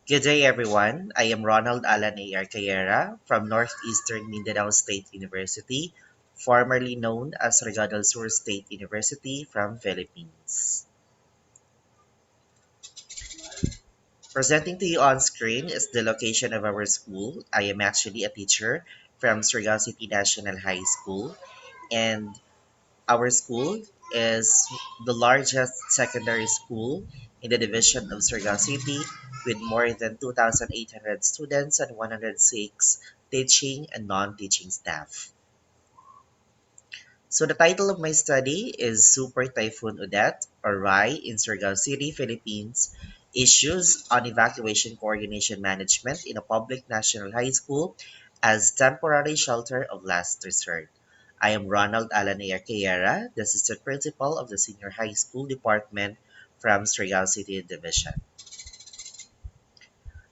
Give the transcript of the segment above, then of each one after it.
Good day, everyone. I am Ronald Alan A. Arcayera from Northeastern Mindanao State University, formerly known as Regado del Sur State University from Philippines. Presenting to you on screen is the location of our school. I am actually a teacher from Surigao City National High School, and our school is the largest secondary school in the division of Surigao City with more than 2,800 students and 106 teaching and non-teaching staff. So the title of my study is Super Typhoon Odette or Rai in Surigao City, Philippines, Issues on Evacuation Coordination Management in a Public National High School as Temporary Shelter of Last Resort. I am Ronald Alanea Arqueira, the assistant principal of the Senior High School Department from Surigao City Division.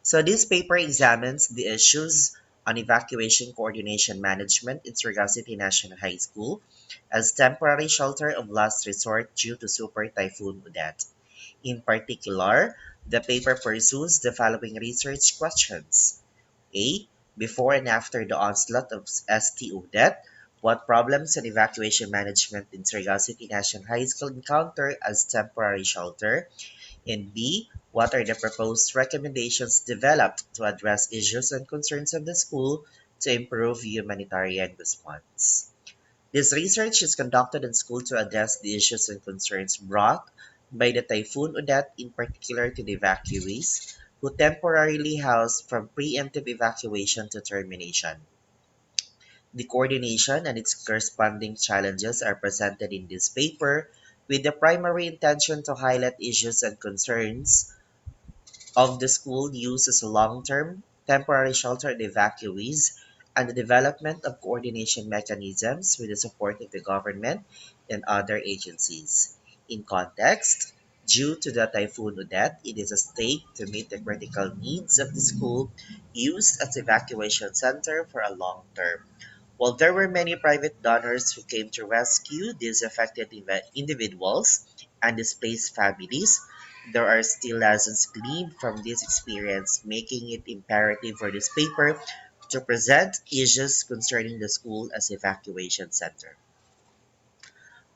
So this paper examines the issues on evacuation coordination management in Surigao City National High School as temporary shelter of last resort due to Super Typhoon Odette. In particular, the paper pursues the following research questions. A. Before and after the onslaught of ST Odette, what problems and evacuation management in Surigao City National High School encounter as temporary shelter? And B. What are the proposed recommendations developed to address issues and concerns of the school to improve humanitarian response? This research is conducted in school to address the issues and concerns brought by the Typhoon Odette, in particular to the evacuees who temporarily housed from preemptive evacuation to termination. The coordination and its corresponding challenges are presented in this paper with the primary intention to highlight issues and concerns of the school use as a long-term temporary shelter and evacuees, and the development of coordination mechanisms with the support of the government and other agencies. In context, due to the Typhoon Odette, it is a stake to meet the critical needs of the school used as evacuation center for a long term. While there were many private donors who came to rescue these affected individuals and displaced families, there are still lessons gleaned from this experience, making it imperative for this paper to present issues concerning the school as evacuation center.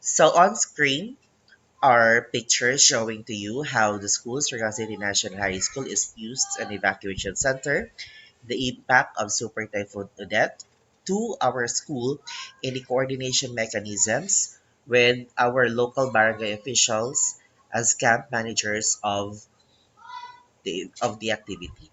So on screen are pictures showing to you how the school, Surigao City National High School, is used as an evacuation center, the impact of Super Typhoon Odette to our school, and the coordination mechanisms with our local barangay officials as camp managers of the activity.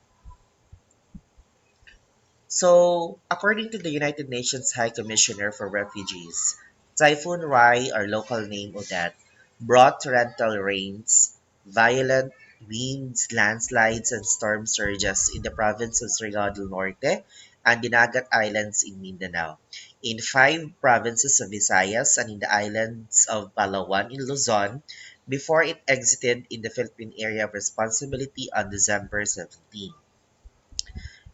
So, according to the United Nations High Commissioner for Refugees, Typhoon Rai, or local name Odette, brought torrential rains, violent winds, landslides, and storm surges in the province of Surigao del Norte and Dinagat Islands in Mindanao, in five provinces of Visayas and in the islands of Palawan in Luzon, before it exited in the Philippine Area of Responsibility on December 17.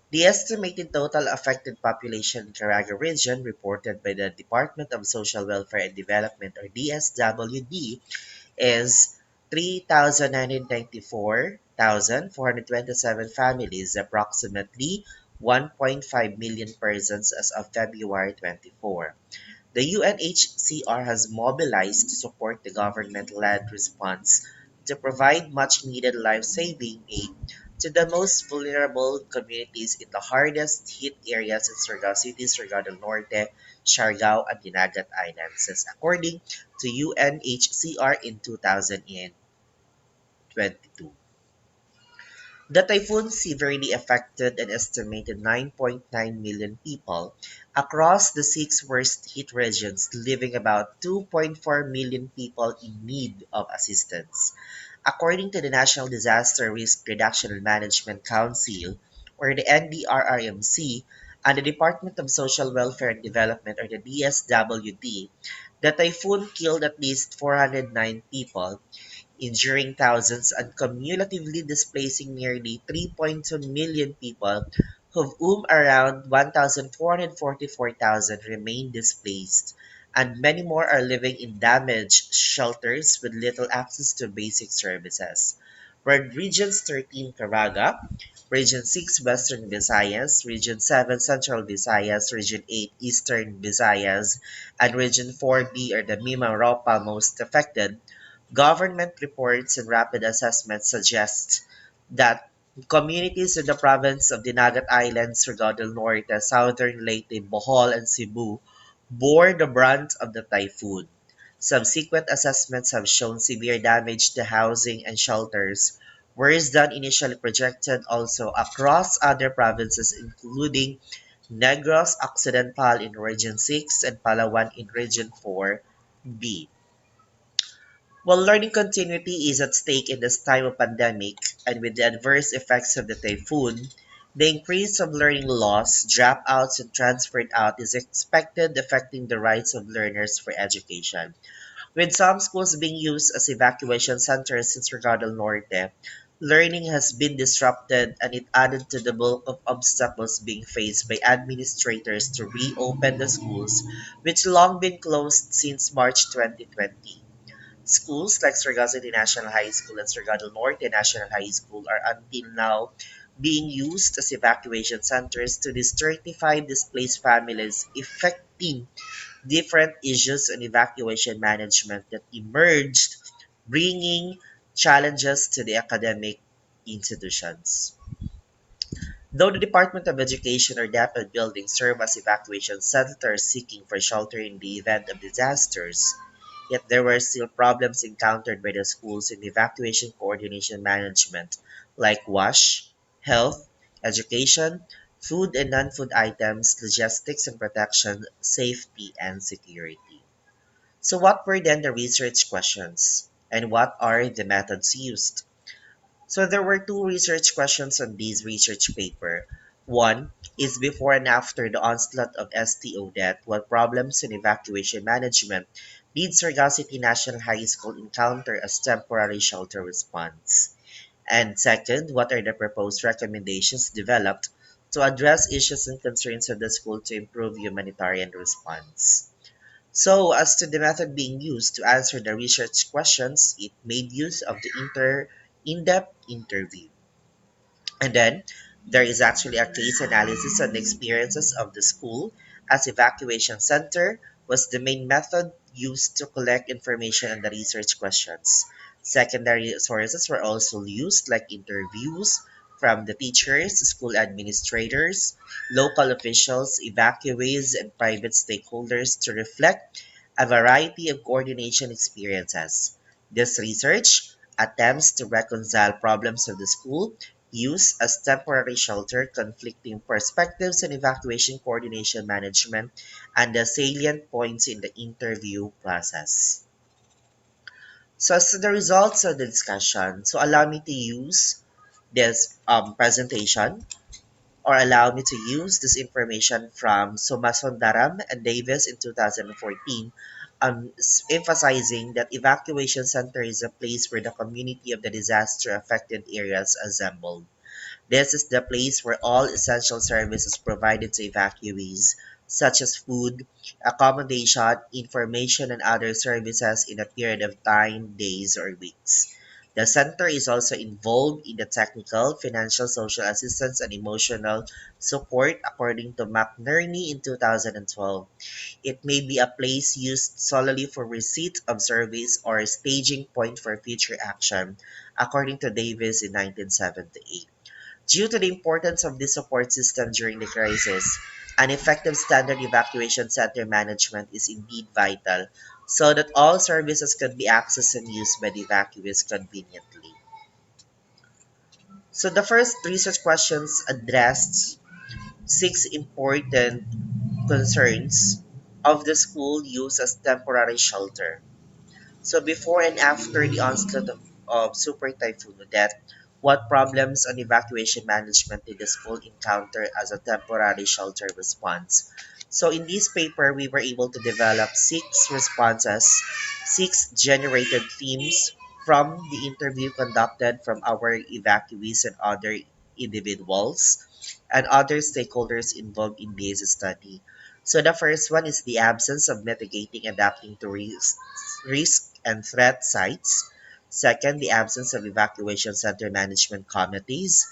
The estimated total affected population in Caraga region reported by the Department of Social Welfare and Development or DSWD is 3,994,427 families, approximately 1.5 million persons as of February 24. The UNHCR has mobilized to support the government-led response to provide much-needed life-saving aid to the most vulnerable communities in the hardest hit areas in Surigao City, Surigao del Norte, Siargao, and Dinagat Islands, as according to UNHCR in 2022. The typhoon severely affected an estimated 9.9 million people across the six worst hit regions, leaving about 2.4 million people in need of assistance. According to the National Disaster Risk Reduction and Management Council, or the NDRRMC, and the Department of Social Welfare and Development, or the DSWD, the typhoon killed at least 409 people, injuring thousands and cumulatively displacing nearly 3.2 million people, of whom around 1,444,000 remain displaced, and many more are living in damaged shelters with little access to basic services. were Regions 13 Caraga, Region 6 Western Visayas, Region 7 Central Visayas, Region 8 Eastern Visayas, and Region 4B or the Mimaropa most affected. Government reports and rapid assessments suggest that communities in the province of Dinagat Islands, Surigao del Norte, Southern Leyte, Bohol, and Cebu bore the brunt of the typhoon. Subsequent assessments have shown severe damage to housing and shelters, worse than initially projected also across other provinces including Negros Occidental in Region 6 and Palawan in Region 4B. While learning continuity is at stake in this time of pandemic and with the adverse effects of the typhoon, the increase of learning loss, dropouts, and transferred out is expected affecting the rights of learners for education. With some schools being used as evacuation centers in Surigao del Norte, learning has been disrupted and it added to the bulk of obstacles being faced by administrators to reopen the schools, which long been closed since March 2020. Schools like Surigao City National High School and Surigao del Norte National High School are until now being used as evacuation centers to these 35 displaced families, affecting different issues and evacuation management that emerged, bringing challenges to the academic institutions. Though the Department of Education or DepEd buildings serve as evacuation centers seeking for shelter in the event of disasters, yet there were still problems encountered by the schools in evacuation coordination management, like wash, health, education, food and non-food items, logistics and protection, safety, and security. So what were then the research questions? And what are the methods used? So there were two research questions on this research paper. One is before and after the onslaught of STO death, what problems in evacuation management did Surigao City National High School encounter as temporary shelter response? And second, what are the proposed recommendations developed to address issues and concerns of the school to improve humanitarian response? So, as to the method being used to answer the research questions, it made use of the in-depth interview. And then there is actually a case analysis on the experiences of the school as evacuation center was the main method used to collect information on the research questions. Secondary sources were also used like interviews from the teachers, school administrators, local officials, evacuees, and private stakeholders to reflect a variety of coordination experiences. This research attempts to reconcile problems of the school use as temporary shelter, conflicting perspectives and evacuation coordination management, and the salient points in the interview process. So as to the results of the discussion, so allow me to use this presentation or allow me to use this information from Somasundaram and Davis in 2014, emphasizing that evacuation center is a place where the community of the disaster affected areas assembled. This is the place where all essential services provided to evacuees, such as food, accommodation, information, and other services in a period of time, days, or weeks. The center is also involved in the technical, financial, social assistance, and emotional support according to McNerney in 2012. It may be a place used solely for receipt of service or a staging point for future action, according to Davis in 1978. Due to the importance of this support system during the crisis, an effective standard evacuation center management is indeed vital so that all services can be accessed and used by the evacuees conveniently. So the first research questions addressed six important concerns of the school use as temporary shelter. So before and after the onslaught of Super Typhoon Odette, what problems on evacuation management did the school encounter as a temporary shelter response? So in this paper, we were able to develop six responses, six generated themes from the interview conducted from our evacuees and other individuals and other stakeholders involved in this study. So the first one is the absence of mitigating adapting to risk and threat sites. Second, the absence of evacuation center management committees.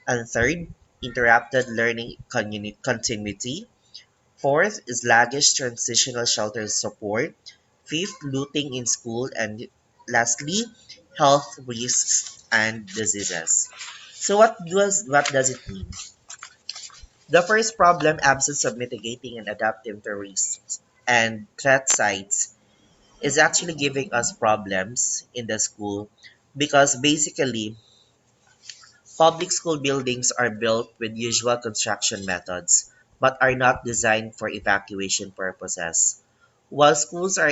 And third, interrupted learning continuity. Fourth is sluggish transitional shelter support. Fifth, looting in school. And lastly, health risks and diseases. So what does it mean? The first problem, absence of mitigating and adaptive to risks and threat sites, is actually giving us problems in the school because basically public school buildings are built with usual construction methods but are not designed for evacuation purposes. While schools are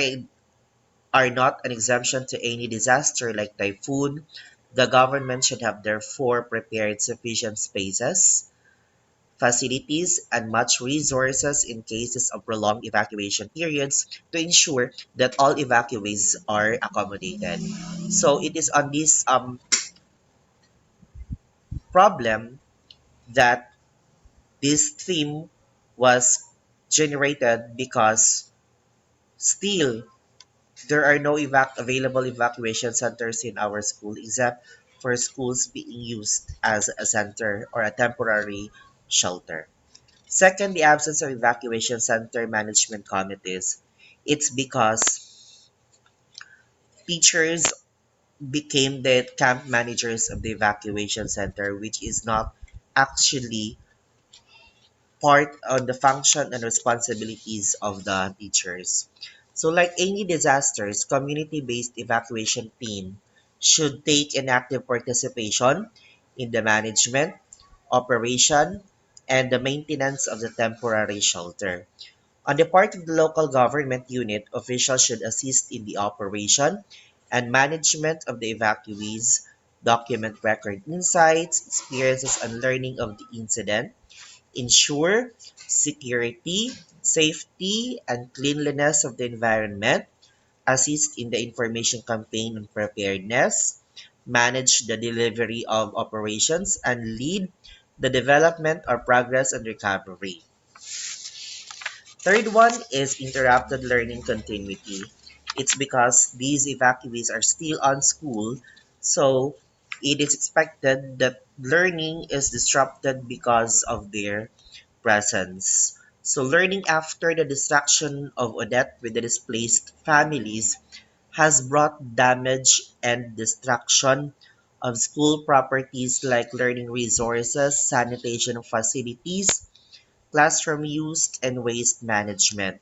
not an exemption to any disaster like typhoon, the government should have therefore prepared sufficient spaces, facilities, and much resources in cases of prolonged evacuation periods to ensure that all evacuees are accommodated. So it is on this problem that this theme was generated because still there are no available evacuation centers in our school except for schools being used as a center or a temporary shelter. Second, the absence of evacuation center management committees. It's because teachers became the camp managers of the evacuation center, which is not actually part of the function and responsibilities of the teachers. So, like any disasters, community-based evacuation team should take an active participation in the management, operation, and the maintenance of the temporary shelter. On the part of the local government unit, officials should assist in the operation and management of the evacuees, document record insights, experiences, and learning of the incident, ensure security, safety, and cleanliness of the environment, assist in the information campaign on preparedness, manage the delivery of operations, and lead the development or progress and recovery. Third one is interrupted learning continuity. It's because these evacuees are still on school, so it is expected that learning is disrupted because of their presence. So learning after the destruction of Odette with the displaced families has brought damage and destruction of school properties like learning resources, sanitation facilities, classroom use, and waste management.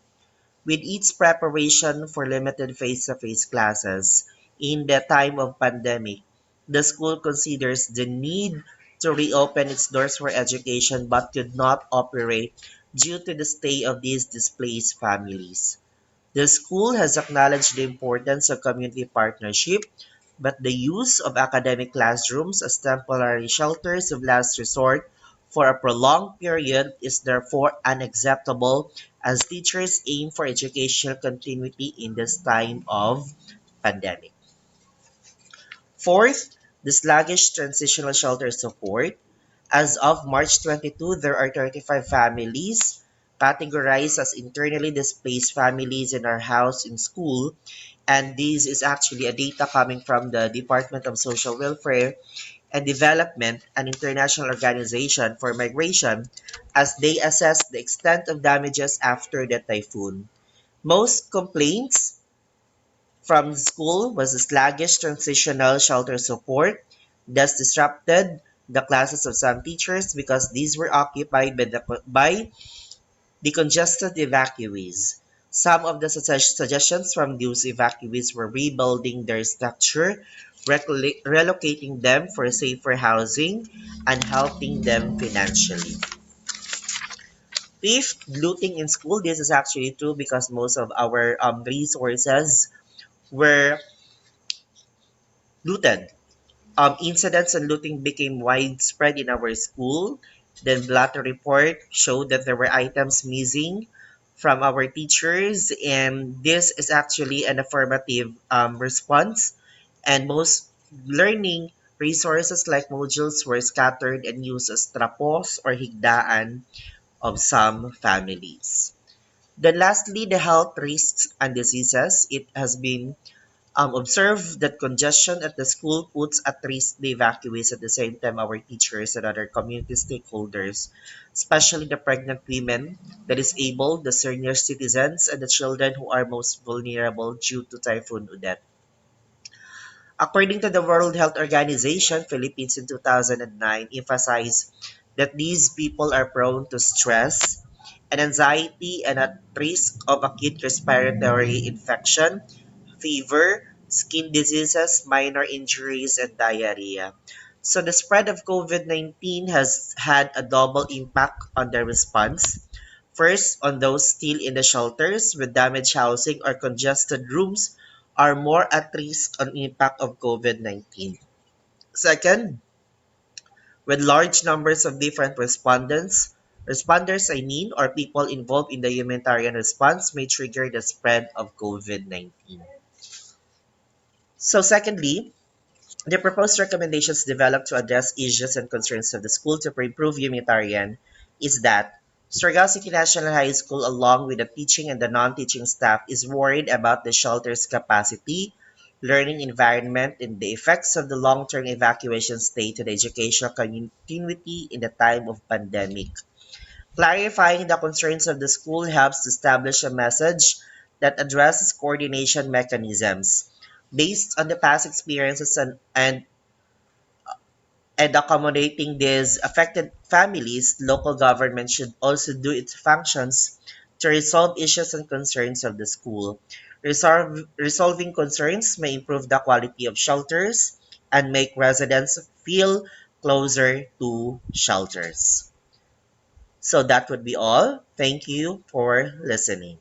With its preparation for limited face-to-face classes in the time of pandemic, the school considers the need to reopen its doors for education but could not operate due to the stay of these displaced families. The school has acknowledged the importance of community partnership, but the use of academic classrooms as temporary shelters of last resort for a prolonged period is therefore unacceptable as teachers aim for educational continuity in this time of pandemic. Fourth, the sluggish transitional shelter support. As of March 22, there are 35 families categorized as internally displaced families in our house in school, and this is actually a data coming from the Department of Social Welfare and Development, an international organization for migration, as they assess the extent of damages after the typhoon. Most complaints from school was the sluggish transitional shelter support, thus disrupted the classes of some teachers because these were occupied by the congested evacuees. Some of the suggestions from those evacuees were rebuilding their structure, relocating them for safer housing, and helping them financially. Fifth, looting in school. This is actually true because most of our resources were looted. Incidents and looting became widespread in our school. Then Blatter report showed that there were items missing from our teachers, and this is actually an affirmative response. And most learning resources like modules were scattered and used as trapos or higdaan of some families. Then lastly, the health risks and diseases. It has been Observe that congestion at the school puts at risk the evacuees. At the same time, our teachers and other community stakeholders, especially the pregnant women, the disabled, the senior citizens, and the children who are most vulnerable due to Typhoon Odette. According to the World Health Organization, Philippines in 2009 emphasized that these people are prone to stress and anxiety and at risk of acute respiratory infection, fever, skin diseases, minor injuries, and diarrhea. So the spread of COVID-19 has had a double impact on the response. First, on those still in the shelters with damaged housing or congested rooms are more at risk on impact of COVID-19. Second, with large numbers of different responders or people involved in the humanitarian response may trigger the spread of COVID-19. So secondly, the proposed recommendations developed to address issues and concerns of the school to improve humanitarian is that Surigao City National High School, along with the teaching and the non-teaching staff, is worried about the shelter's capacity, learning environment, and the effects of the long-term evacuation stay to the educational continuity in the time of pandemic. Clarifying the concerns of the school helps to establish a message that addresses coordination mechanisms. Based on the past experiences and accommodating these affected families, local government should also do its functions to resolve issues and concerns of the school. Resolving concerns may improve the quality of shelters and make residents feel closer to shelters. So that would be all. Thank you for listening.